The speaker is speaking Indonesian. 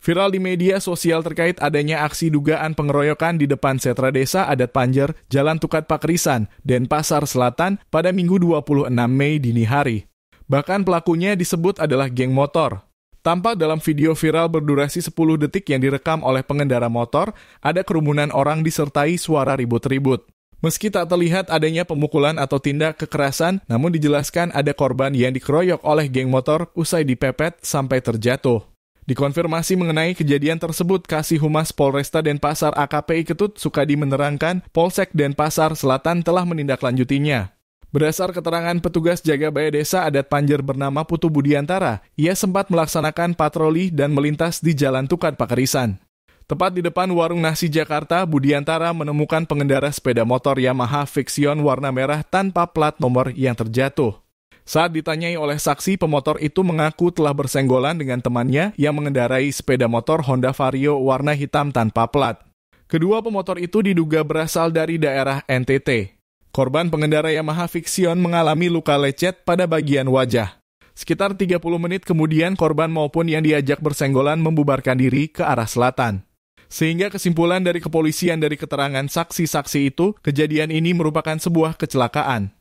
Viral di media sosial terkait adanya aksi dugaan pengeroyokan di depan Setra Desa Adat Panjer, Jalan Tukat Pakrisan, Denpasar Selatan pada Minggu 26 Mei dini hari. Bahkan pelakunya disebut adalah geng motor. Tampak dalam video viral berdurasi 10 detik yang direkam oleh pengendara motor, ada kerumunan orang disertai suara ribut-ribut. Meski tak terlihat adanya pemukulan atau tindak kekerasan, namun dijelaskan ada korban yang dikeroyok oleh geng motor usai dipepet sampai terjatuh. Dikonfirmasi mengenai kejadian tersebut, Kasih Humas Polresta Denpasar AKP Ketut Sukadi menerangkan Polsek Denpasar Selatan telah menindaklanjutinya. Berdasar keterangan petugas jaga Baya Desa Adat Panjer bernama Putu Budiantara, ia sempat melaksanakan patroli dan melintas di Jalan Tukat Pakrisan. Tepat di depan warung nasi Jakarta, Budiantara menemukan pengendara sepeda motor Yamaha Vixion warna merah tanpa plat nomor yang terjatuh. Saat ditanyai oleh saksi, pemotor itu mengaku telah bersenggolan dengan temannya yang mengendarai sepeda motor Honda Vario warna hitam tanpa plat. Kedua pemotor itu diduga berasal dari daerah NTT. Korban pengendara Yamaha Vixion mengalami luka lecet pada bagian wajah. Sekitar 30 menit kemudian, korban maupun yang diajak bersenggolan membubarkan diri ke arah selatan. Sehingga kesimpulan dari kepolisian dari keterangan saksi-saksi itu, kejadian ini merupakan sebuah kecelakaan.